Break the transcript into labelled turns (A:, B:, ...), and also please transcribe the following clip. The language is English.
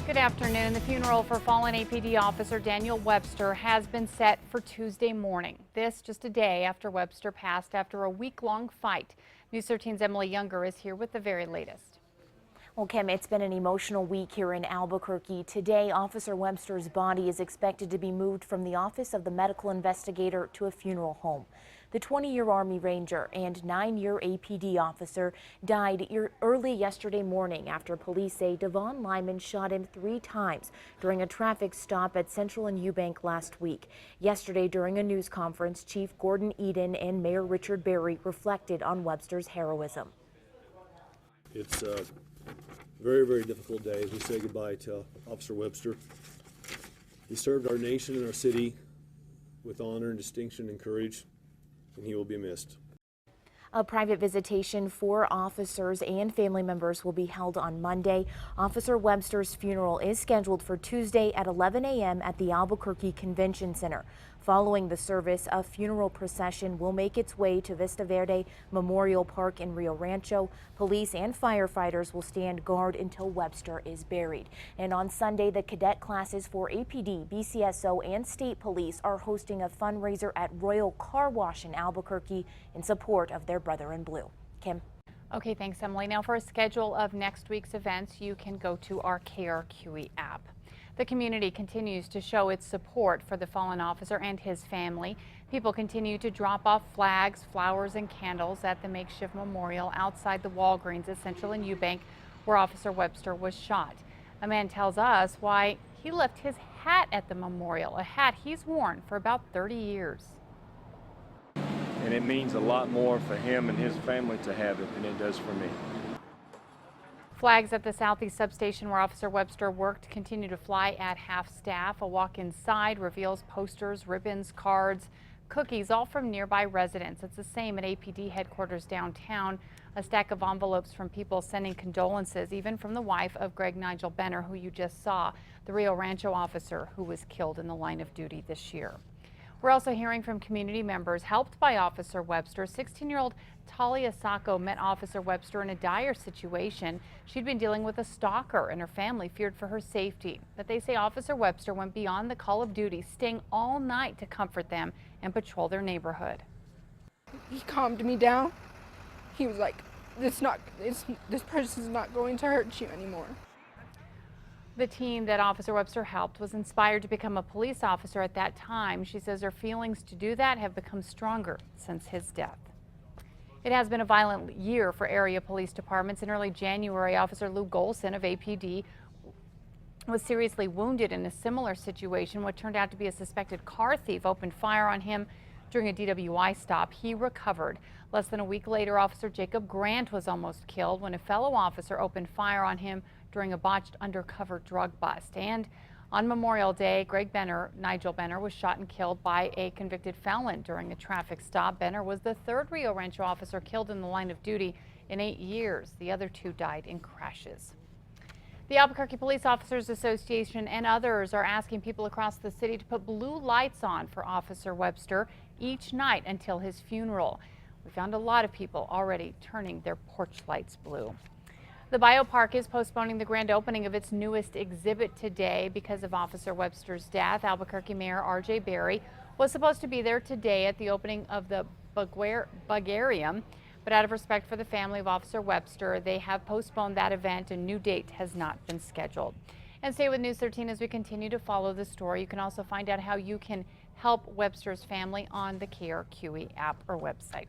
A: Good afternoon. The funeral for fallen APD officer Daniel Webster has been set for Tuesday morning. This just a day after Webster passed after a week-long fight. News 13's Emily Younger is here with the very latest.
B: Well, Kim, it's been an emotional week here in Albuquerque. Today, Officer Webster's body is expected to be moved from the office of the medical investigator to a funeral home. The 20-year Army Ranger and 9-year APD officer died early yesterday morning after police say Devon Lyman shot him 3 times during a traffic stop at Central and Eubank last week. Yesterday, during a news conference, Chief Gordon Eden and Mayor Richard Berry reflected on Webster's heroism.
C: It's a very, very difficult day as we say goodbye to Officer Webster. He served our nation and our city with honor and distinction and courage, and he will be missed.
B: A private visitation for officers and family members will be held on Monday. Officer Webster's funeral is scheduled for Tuesday at 11 a.m. at the Albuquerque Convention Center. Following the service, a funeral procession will make its way to Vista Verde Memorial Park in Rio Rancho. Police and firefighters will stand guard until Webster is buried. And on Sunday, the cadet classes for APD, BCSO, and state police are hosting a fundraiser at Royal Car Wash in Albuquerque in support of their brother in blue. Kim.
A: Okay, thanks, Emily. Now for a schedule of next week's events, you can go to our KRQE app. The community continues to show its support for the fallen officer and his family. People continue to drop off flags, flowers, and candles at the makeshift memorial outside the Walgreens at Central and Eubank, where Officer Webster was shot. A man tells us why he left his hat at the memorial, a hat he's worn for about 30 years.
D: And it means a lot more for him and his family to have it than it does for me.
A: Flags at the Southeast substation where Officer Webster worked continue to fly at half-staff. A walk inside reveals posters, ribbons, cards, cookies, all from nearby residents. It's the same at APD headquarters downtown. A stack of envelopes from people sending condolences, even from the wife of Greg Nigel Benner, who you just saw, the Rio Rancho officer who was killed in the line of duty this year. We're also hearing from community members helped by Officer Webster. 16-year-old Talia Sacco met Officer Webster in a dire situation. She'd been dealing with a stalker and her family feared for her safety. But they say Officer Webster went beyond the call of duty, staying all night to comfort them and patrol their neighborhood.
E: He calmed me down. He was like, this person's not going to hurt you anymore.
A: The team that Officer Webster helped was inspired to become a police officer at that time. She says her feelings to do that have become stronger since his death. It has been a violent year for area police departments. In early January, Officer Lou Golson of APD was seriously wounded in a similar situation. What turned out to be a suspected car thief opened fire on him during a DWI stop. He recovered. Less than a week later, Officer Jacob Grant was almost killed when a fellow officer opened fire on him during a botched undercover drug bust. And on Memorial Day, Nigel Benner was shot and killed by a convicted felon during a traffic stop. Benner was the 3rd Rio Rancho officer killed in the line of duty in 8 years. The other 2 died in crashes. The Albuquerque Police Officers Association and others are asking people across the city to put blue lights on for Officer Webster each night until his funeral. We found a lot of people already turning their porch lights blue. The BioPark is postponing the grand opening of its newest exhibit today because of Officer Webster's death. Albuquerque Mayor R.J. Berry was supposed to be there today at the opening of the Buggarium, but out of respect for the family of Officer Webster, they have postponed that event. A new date has not been scheduled. And stay with News 13 as we continue to follow the story. You can also find out how you can help Webster's family on the KRQE app or website.